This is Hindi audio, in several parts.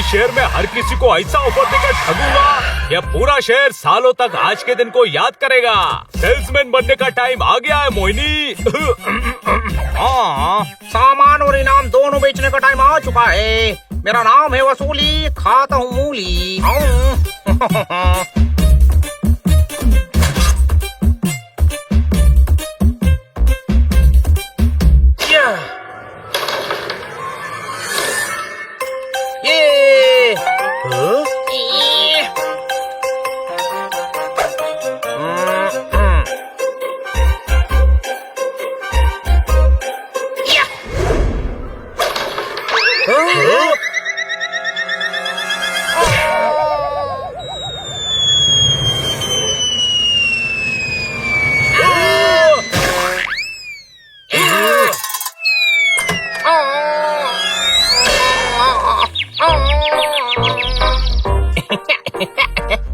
शहर में हर किसी को ऐसा ऑफर देकर ठगूंगा, यह पूरा शहर सालों तक आज के दिन को याद करेगा। सेल्समैन बनने का टाइम आ गया है मोहिनी। हाँ, सामान और इनाम दोनों बेचने का टाइम आ चुका है। मेरा नाम है वसूली, खाता हूँ मूली।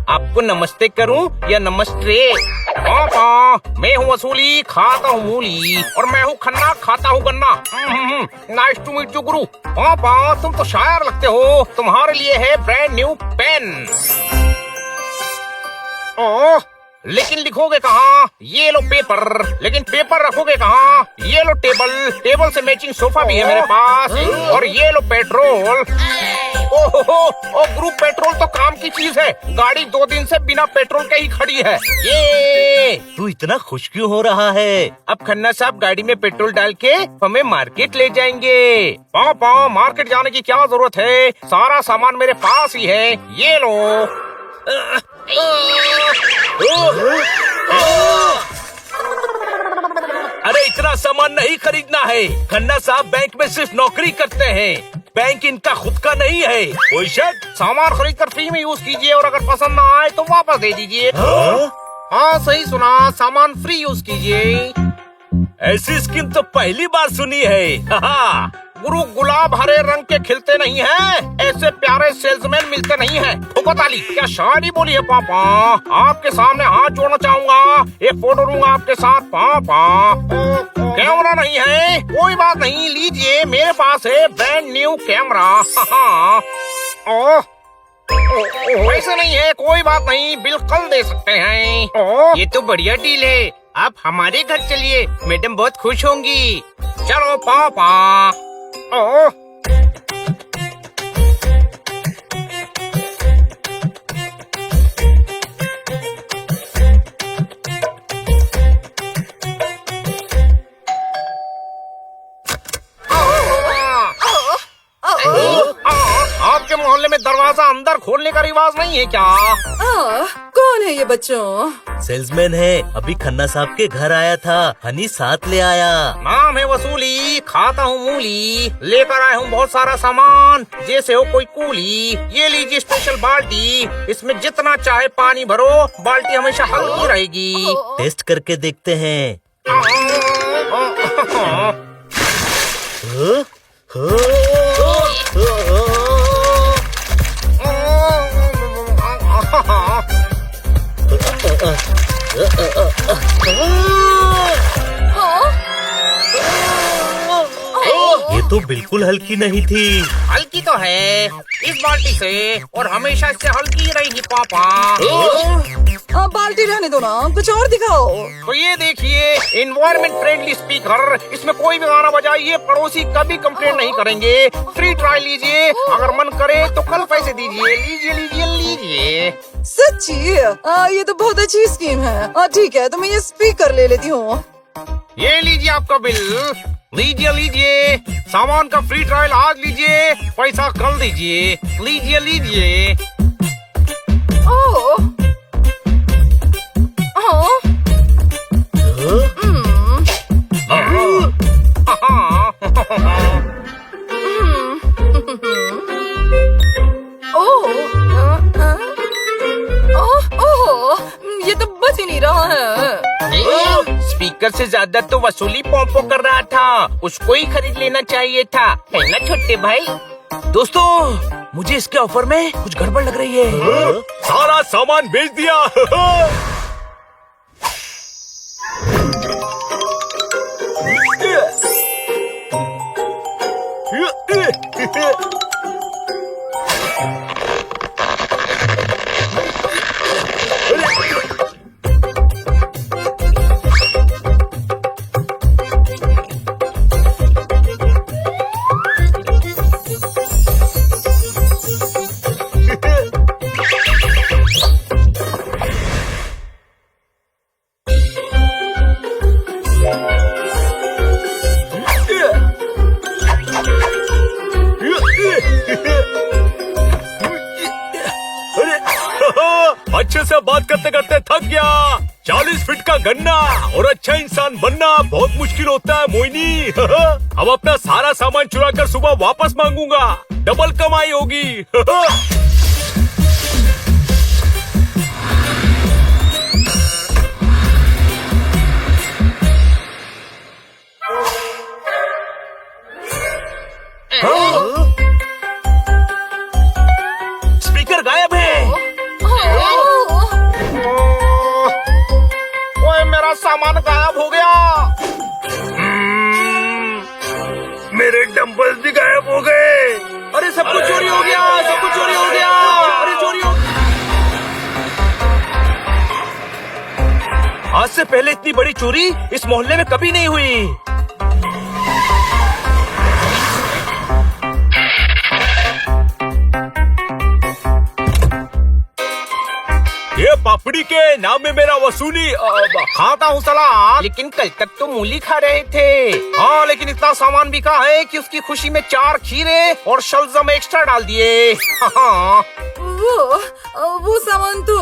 आपको नमस्ते करूं या नमस्ते? पापा, मैं हूँ वसूली, खाता हूँ मूली, और मैं हूँ खन्ना, खाता हूँ गन्ना। नाइस टू मीट यू गुरु। पापा, तुम तो शायर लगते हो। तुम्हारे लिए है ब्रांड न्यू पेन। ओह, लेकिन लिखोगे कहाँ? ये लो पेपर। लेकिन पेपर रखोगे कहाँ? ये लो टेबल। टेबल से मैचिंग सोफा भी है मेरे पास। और ये लो पेट्रोल। ओहो, गुरु, पेट्रोल तो काम की चीज है। गाड़ी 2 दिन से बिना पेट्रोल के ही खड़ी है। ये तू इतना खुश क्यों हो रहा है? अब खन्ना साहब गाड़ी में पेट्रोल डाल के हमें मार्केट ले जाएंगे। पापा, मार्केट जाने की क्या जरूरत है? सारा सामान मेरे पास ही है। ये लो। अरे इतना सामान नहीं खरीदना है। खन्ना साहब बैंक में सिर्फ नौकरी करते हैं, बैंक इनका खुद का नहीं है। कोई शक? सामान खरीद कर फ्री में यूज कीजिए, और अगर पसंद ना आए तो वापस दे दीजिए। हाँ, सही सुना, सामान फ्री यूज कीजिए। ऐसी स्कीम तो पहली बार सुनी है। गुरु, गुलाब हरे रंग के खिलते नहीं हैं, ऐसे प्यारे सेल्समैन मिलते नहीं हैं। ठोको ताली। क्या शायरी बोली है पापा? आपके सामने हाथ जोड़ना चाहूंगा, एक फोटो लूंगा आपके साथ। पापा, कैमरा नहीं है? कोई बात नहीं, लीजिए, मेरे पास है ब्रांड न्यू कैमरा। वैसे नहीं है, कोई बात नहीं, बिल कल दे सकते हैं। ये तो बढ़िया डील है। आप हमारे घर चलिए, मैडम बहुत खुश होंगी। चलो पापा। आपके मोहल्ले में दरवाजा अंदर खोलने का रिवाज नहीं है क्या? कौन है ये बच्चों? सेल्समैन है, अभी खन्ना साहब के घर आया था, हनी साथ ले आया। नाम है वसूली, खाता हूँ मूली, लेकर आया हूँ बहुत सारा सामान, जैसे हो कोई कूली। ये लीजिए स्पेशल बाल्टी, इसमें जितना चाहे पानी भरो, बाल्टी हमेशा हल्की रहेगी। टेस्ट करके देखते हैं। ये तो बिल्कुल हल्की नहीं थी। हल्की तो है इस बाल्टी से, और हमेशा इससे हल्की रहेगी पापा। बाल्टी रहने दो ना, कुछ और दिखाओ। तो ये देखिए, एनवायरमेंट फ्रेंडली स्पीकर, इसमें कोई भी गाना बजाइए, पड़ोसी कभी कंप्लेंट नहीं करेंगे। फ्री ट्रायल लीजिए, अगर मन करे तो कल पैसे दीजिए। लीजिए लीजिए लीजिए। सच्ची? ये तो बहुत अच्छी स्कीम है। ठीक है, तो मैं ये स्पीकर ले लेती हूँ। ये लीजिए आपका बिल। लीजिए लीजिए, सामान का फ्री ट्रायल आज लीजिए, पैसा कल दीजिए। लीजिए लीजिए। ओह, ये तो बच ही नहीं रहा है। स्पीकर से ज्यादा तो वसूली पोंपो कर रहा था, उसको ही खरीद लेना चाहिए था, है ना छोटे भाई? दोस्तों, मुझे इसके ऑफर में कुछ गड़बड़ लग रही है। सारा सामान बेच दिया। अरे अच्छे से बात करते करते थक गया। 40 फीट का गन्ना और अच्छा इंसान बनना बहुत मुश्किल होता है मोइनी। अब अपना सारा सामान चुरा कर सुबह वापस मांगूंगा, डबल कमाई होगी। स्पीकर गायब है। ओए मेरा सामान गायब हो गया। मेरे डंबल भी गायब हो गए। अरे सब कुछ चोरी हो गया, सब कुछ चोरी हो गया। अरे चोरी हो आज से पहले इतनी बड़ी चोरी इस मोहल्ले में कभी नहीं हुई। ये पापड़ी के नाम में मेरा वसूली। खाता हूँ सलाह, लेकिन कल तक तो मूली खा रहे थे। हाँ, लेकिन इतना सामान बिका है कि उसकी खुशी में 4 खीरे और शलजम एक्स्ट्रा डाल दिए। हाँ। वो सामान तो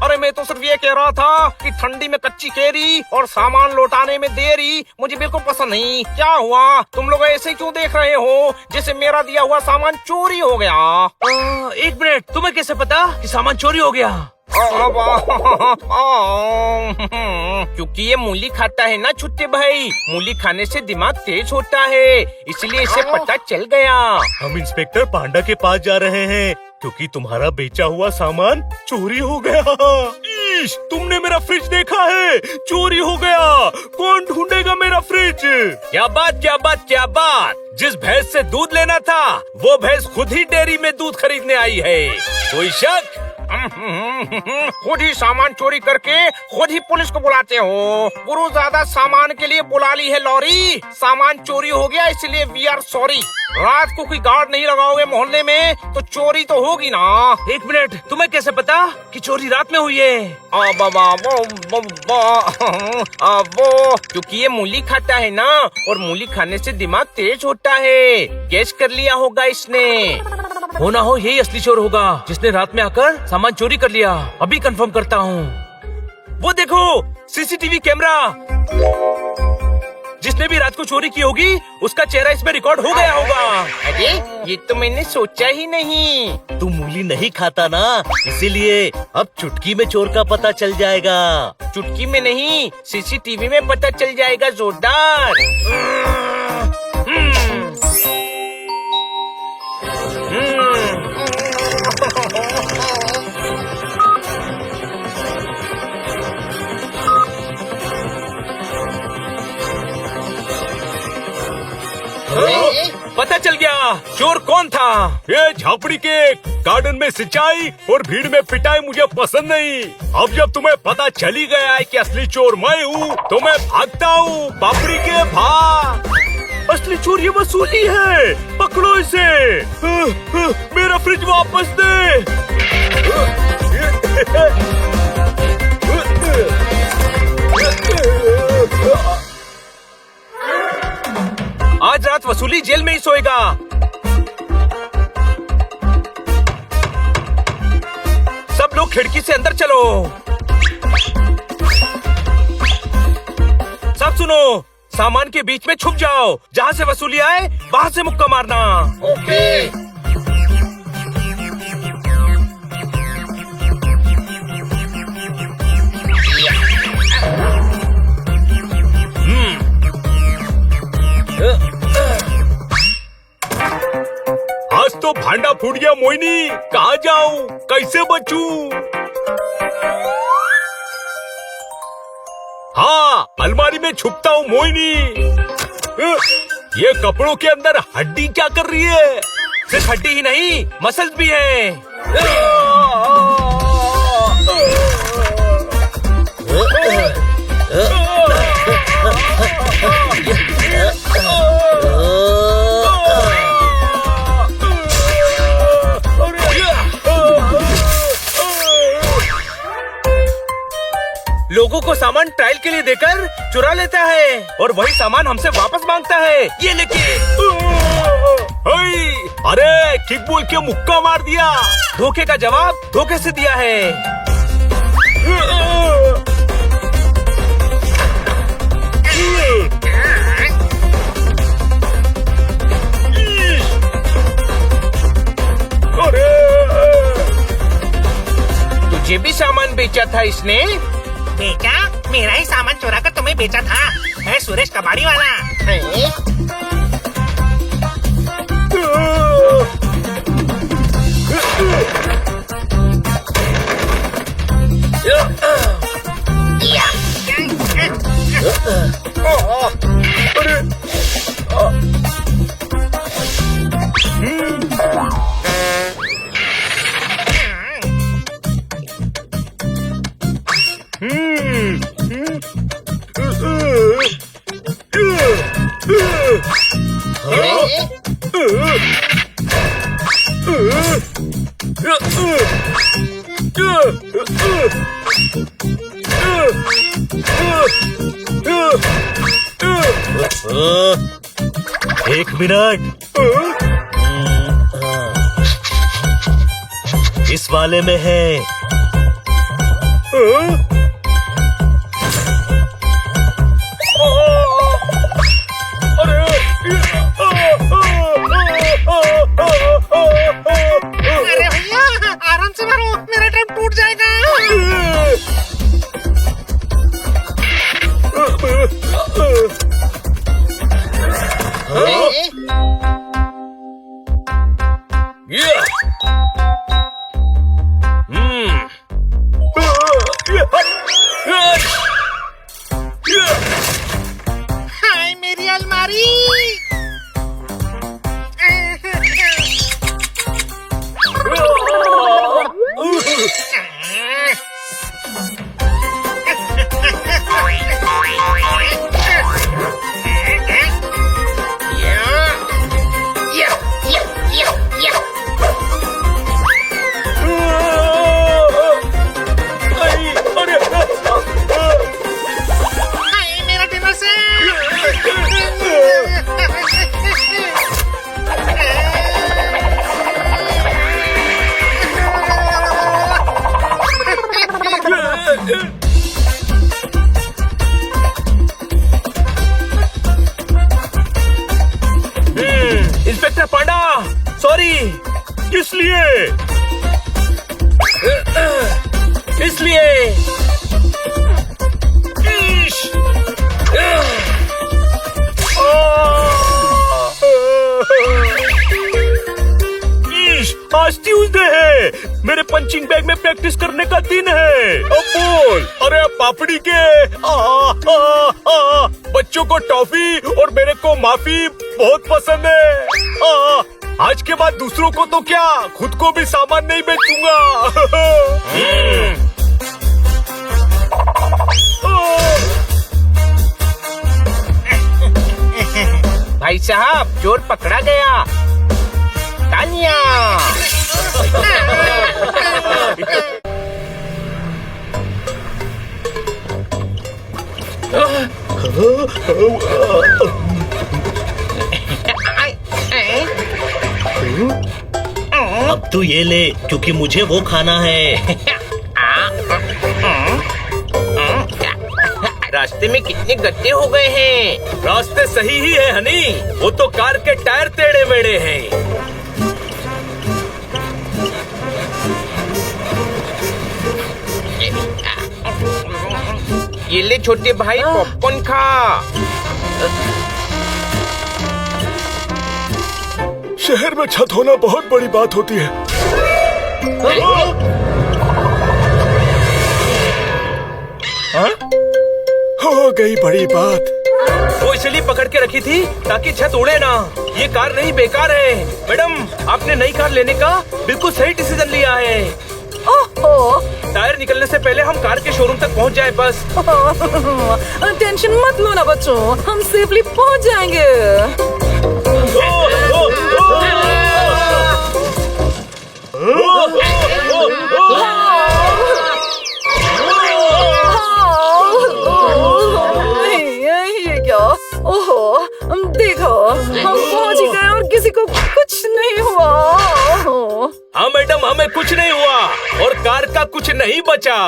अरे मैं तो सिर्फ ये कह रहा था कि ठंडी में कच्ची केरी और सामान लौटाने में देरी मुझे बिल्कुल पसंद नहीं। क्या हुआ, तुम लोग ऐसे क्यों देख रहे हो जैसे मेरा दिया हुआ सामान चोरी हो गया? 1 मिनट, तुम्हें कैसे पता कि सामान चोरी हो गया? क्योंकि ये मूली खाता है ना छुट्टे भाई, मूली खाने से दिमाग तेज होता है, इसलिए इसे पता चल गया। हम इंस्पेक्टर पांडा के पास जा रहे हैं क्योंकि तुम्हारा बेचा हुआ सामान चोरी हो गया। ईश, तुमने मेरा फ्रिज देखा है? चोरी हो गया। कौन ढूंढेगा मेरा फ्रिज? क्या बात क्या बात क्या बात। जिस भैंस से दूध लेना था वो भैंस खुद ही डेयरी में दूध खरीदने आई है। कोई शक? खुद ही सामान चोरी करके खुद ही पुलिस को बुलाते हो। गुरु ज्यादा सामान के लिए बुला ली है लॉरी। सामान चोरी हो गया इसलिए वी आर सॉरी। रात को कोई गार्ड नहीं लगाओगे मोहल्ले में तो चोरी तो होगी ना। 1 मिनट, तुम्हें कैसे पता कि चोरी रात में हुई है? वो क्योंकि ये मूली खाता है ना, और मूली खाने से दिमाग तेज होता है। गेस कर लिया होगा इसने। हो ना हो यही असली चोर होगा जिसने रात में आकर सामान चोरी कर लिया। अभी कंफर्म करता हूँ। वो देखो सीसीटीवी कैमरा। जिसने भी रात को चोरी की होगी उसका चेहरा इसमें रिकॉर्ड हो गया होगा। अरे ये तो मैंने सोचा ही नहीं। तू मूली नहीं खाता ना, इसीलिए अब चुटकी में चोर का पता चल जाएगा। चुटकी में नहीं, सीसीटीवी में पता चल जाएगा जोरदार। पता चल गया चोर कौन था। ये झापड़ी के गार्डन में सिंचाई और भीड़ में पिटाई मुझे पसंद नहीं। अब जब तुम्हें पता चल ही गया है कि असली चोर मैं हूँ तो मैं भागता हूँ। पापड़ी के भाग। असली चोर ये वसूली है, पकड़ो इसे। मेरा फ्रिज वापस दे। आज रात वसूली जेल में ही सोएगा। सब लोग खिड़की से अंदर चलो। सब सुनो, सामान के बीच में छुप जाओ। जहाँ से वसूली आए वहाँ से मुक्का मारना। ओके। आज तो भांडा फूट गया मोइनी। कहाँ जाऊँ, कैसे बचूं? हाँ, अलमारी में छुपता हूँ मोइनी। ये कपड़ों के अंदर हड्डी क्या कर रही है? सिर्फ हड्डी ही नहीं, मसल्स भी हैं। लोगों को सामान ट्रायल के लिए देकर चुरा लेता है और वही सामान हमसे वापस मांगता है। ये लेके अरे किक बोल के मुक्का मार दिया। धोखे का जवाब धोखे से दिया है। तुझे भी सामान बेचा था इसने? बेचा? मेरा ही सामान चुरा कर तुम्हें बेचा था। है सुरेश कबाड़ी वाला। एक मिनट, इस वाले में है। अरे भैया आराम से मारो, मेरा ट्रक टूट जाएगा। हाय मेरी अलमारी। इंस्पेक्टर पांडा, सॉरी। इसलिए आज ट्यूसडे है, मेरे पंचिंग बैग में प्रैक्टिस करने का दिन है। अब बोल। अरे पापड़ी के बच्चों को टॉफी और मेरे को माफी बहुत पसंद है। आज के बाद दूसरों को तो क्या, खुद को भी सामान नहीं बेचूंगा। भाई साहब, चोर पकड़ा गया। तानिया। अब तू ये ले, क्योंकि मुझे वो खाना है। रास्ते में कितने गड्ढे हो गए हैं। रास्ते सही ही है हनी, वो तो कार के टायर टेढ़े मेढ़े हैं। ये ले छोटे भाई, पॉपकॉर्न खा। शहर में छत होना बहुत बड़ी बात होती है। हो गई बड़ी बात। वो इसलिए पकड़ के रखी थी ताकि छत उड़े ना। ये कार नहीं बेकार है। मैडम, आपने नई कार लेने का बिल्कुल सही डिसीजन लिया है। ओहो, टायर निकलने से पहले हम कार के शोरूम तक पहुंच जाए बस। टेंशन मत लो ना बच्चों, हम सेफली पहुंच जाएंगे। ये क्या? ओहो, देखो हम पहुंच ही गए और किसी को कुछ नहीं हुआ। ओहो। हाँ मैडम, हमें कुछ नहीं हुआ और कार का कुछ नहीं बचा।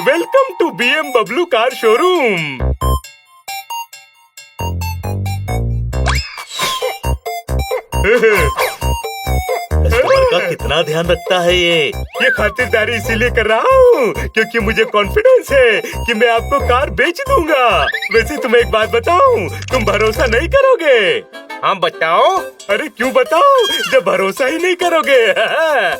Welcome to BMW car showroom. Customer का कितना ध्यान रखता है ये खातिरदारी इसीलिए कर रहा हूँ क्योंकि मुझे कॉन्फिडेंस है कि मैं आपको कार बेच दूंगा। वैसे तुम्हें एक बात बताऊँ, तुम भरोसा नहीं करोगे। हाँ बताओ। अरे क्यों बताऊँ जब भरोसा ही नहीं करोगे।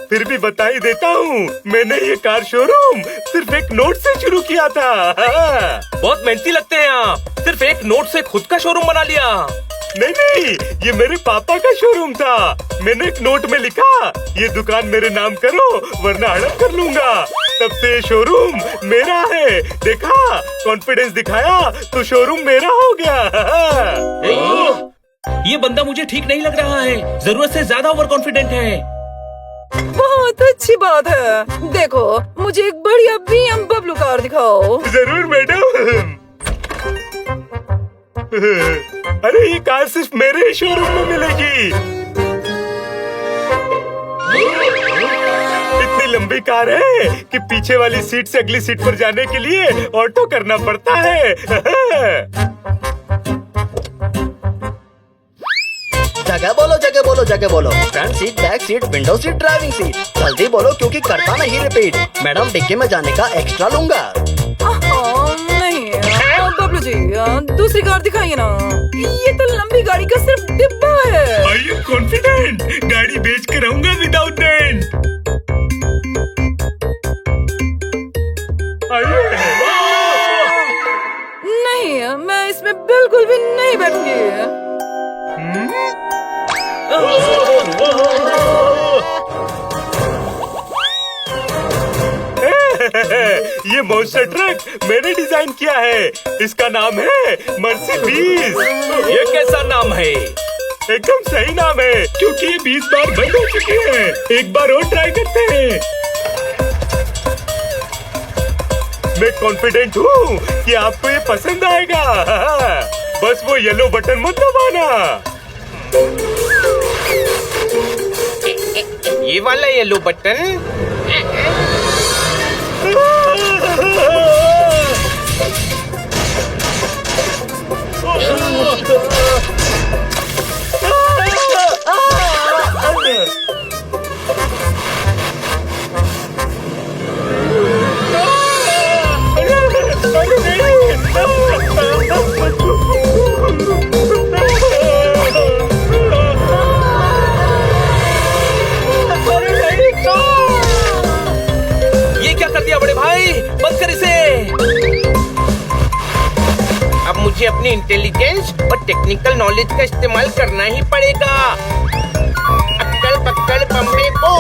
फिर भी बता ही देता हूँ, मैंने ये कार शोरूम सिर्फ एक नोट से शुरू किया था। बहुत मेहनती लगते हैं आप, सिर्फ एक नोट से खुद का शोरूम बना लिया। नहीं, ये मेरे पापा का शोरूम था। मैंने एक नोट में लिखा, ये दुकान मेरे नाम करो वरना हड़प कर लूंगा। तब से ये शोरूम मेरा है। देखा, कॉन्फिडेंस दिखाया तो शोरूम मेरा हो गया। ये बंदा मुझे ठीक नहीं लग रहा है, जरूरत से ज्यादा ओवर कॉन्फिडेंट है। बहुत अच्छी बात है। देखो, मुझे एक बढ़िया BMW कार दिखाओ। जरूर मैडम। अरे ये कार सिर्फ मेरे शोरूम में मिलेगी। इतनी लंबी कार है कि पीछे वाली सीट से अगली सीट पर जाने के लिए ऑटो करना पड़ता है। जगह बोलो, जगह बोलो, जगह बोलो। Front seat, back seat, window seat, driving seat. जल्दी बोलो क्योंकि करता नहीं रिपीट। मैडम, डिक्की में जाने का एक्स्ट्रा लूंगा। नहीं बबलू जी, दूसरी कार दिखाइए ना। ये तो लंबी गाड़ी का सिर्फ डिब्बा है। आई एम कॉन्फिडेंट, गाड़ी बेच कर रहूंगा विदाउट रेंट। नहीं, मैं इसमें बिल्कुल भी नहीं बैठूंगी। ये मॉन्स्टर ट्रक मैंने डिजाइन किया है। इसका नाम है मर्सिडीज। ये कैसा नाम है? एकदम सही नाम है क्योंकि ये 20 बार बंद हो चुकी है। एक बार और ट्राई करते हैं। मैं कॉन्फिडेंट हूँ कि आपको ये पसंद आएगा। बस वो येलो बटन मत दबाना। ये वाला येलो बटन। ये क्या कर दिया बड़े भाई? बंद कर इसे। अब मुझे अपनी इंटेलिजेंस और टेक्निकल नॉलेज का इस्तेमाल करना ही पड़ेगा। अक्कल पक्कल बम्बे को।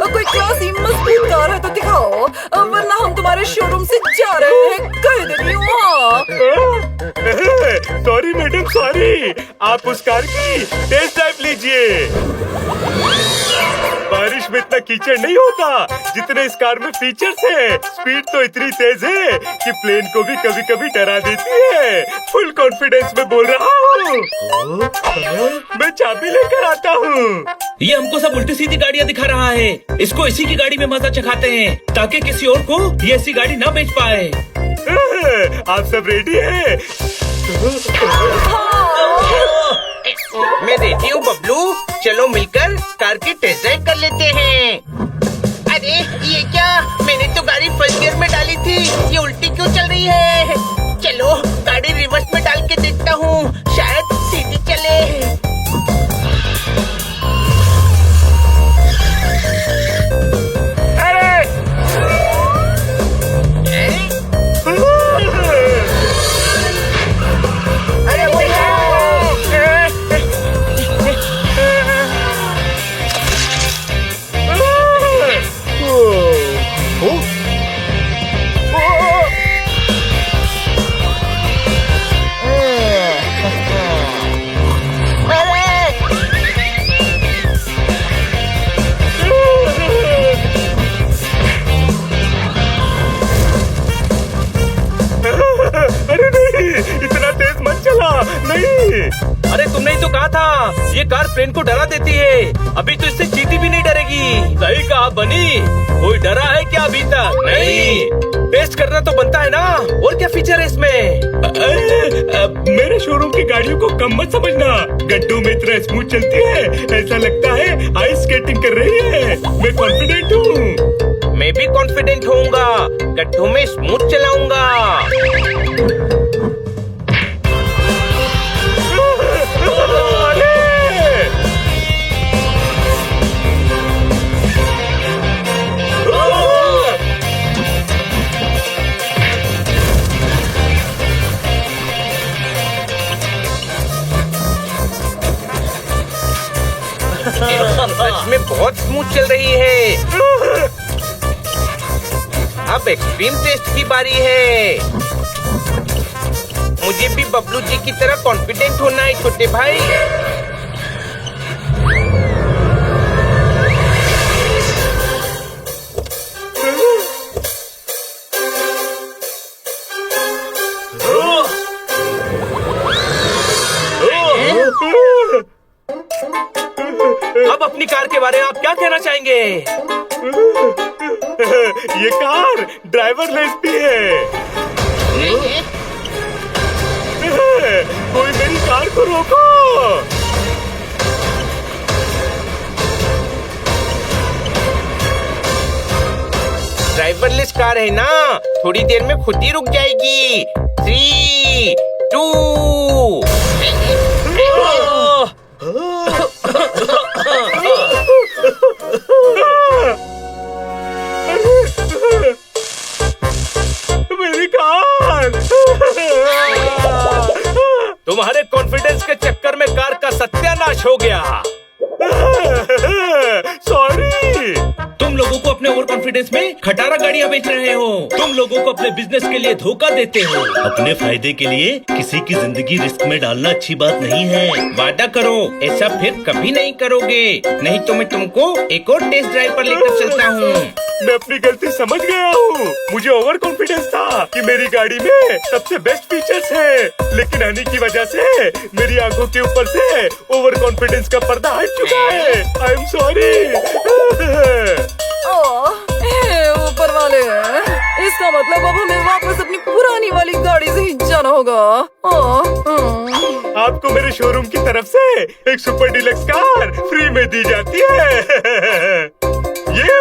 कोई क्लासी मजबूत कार है तो दिखाओ, वरना हम तुम्हारे शोरूम से जा रहे हैं, कह देती हूँ। हाँ। सॉरी मैडम सॉरी, आप उस कार की टेस्ट ड्राइव लीजिए। बारिश में इतना कीचड़ नहीं होता जितने इस कार में फीचर्स है। स्पीड तो इतनी तेज है कि प्लेन को भी कभी कभी डरा देती है। फुल कॉन्फिडेंस में बोल रहा हूँ। मैं चाबी लेकर आता हूँ। ये हमको सब उल्टी सीधी गाड़ियाँ दिखा रहा है। इसको इसी की गाड़ी में मजा चखाते हैं ताकि किसी और को ये ऐसी गाड़ी ना बेच पाए। आप सब रेडी हैं? मैं रेडी हूँ बबलू, चलो मिलकर कार की टेस्ट ड्राइव कर लेते हैं। अरे ये क्या, मैंने तो गाड़ी फर्स्ट गियर में डाली थी, ये उल्टी क्यों चल रही है? चलो गाड़ी रिवर्स में डाल के देखता हूँ, शायद सीधी चले। अरे तुमने ही तो कहा था ये कार प्लेन को डरा देती है। अभी तो इससे चींटी भी नहीं डरेगी। सही कहा बनी, कोई डरा है क्या अभी तक? नहीं, टेस्ट करना तो बनता है ना। और क्या फीचर है इसमें? मेरे शोरूम की गाड़ियों को कम मत समझना। गड्ढों में इतना स्मूथ चलती है, ऐसा लगता है आइस स्केटिंग कर रही है। मैं कॉन्फिडेंट हूँ। मैं भी कॉन्फिडेंट होऊंगा, गड्ढों में स्मूथ चलाऊंगा। सच में बहुत स्मूथ चल रही है। अब एक्सट्रीम टेस्ट की बारी है। मुझे भी बबलू जी की तरह कॉन्फिडेंट होना है छोटे भाई। अब अपनी कार के बारे में आप क्या कहना चाहेंगे? ये कार ड्राइवरलेस भी है। कोई मेरी कार को रोको। ड्राइवरलेस कार है ना, थोड़ी देर में खुद ही रुक जाएगी। 3, 2 मेरी कार। तुम्हारे कॉन्फिडेंस के चक्कर में कार का सत्यानाश हो गया। सॉरी। तुम लोगों को अपने ओवर कॉन्फिडेंस में खटारा गाड़ियाँ बेच रहे हो। तुम लोगों को अपने बिजनेस के लिए धोखा देते हो। अपने फायदे के लिए किसी की जिंदगी रिस्क में डालना अच्छी बात नहीं है। वादा करो ऐसा फिर कभी नहीं करोगे, नहीं तो मैं तुमको एक और टेस्ट ड्राइव पर लेकर चलता हूँ। मैं अपनी गलती समझ गया हूँ। मुझे ओवर कॉन्फिडेंस था कि मेरी गाड़ी में सबसे बेस्ट फीचर्स है, लेकिन हनी की वजह से मेरी आंखों के ऊपर से ओवर कॉन्फिडेंस का पर्दा हट चुका है। I am sorry. ऊपर वाले, इसका मतलब अब हमें वापस अपनी पुरानी वाली गाड़ी से ही जाना होगा। आपको मेरे शोरूम की तरफ से एक सुपर डिलक्स कार फ्री में दी जाती है। ये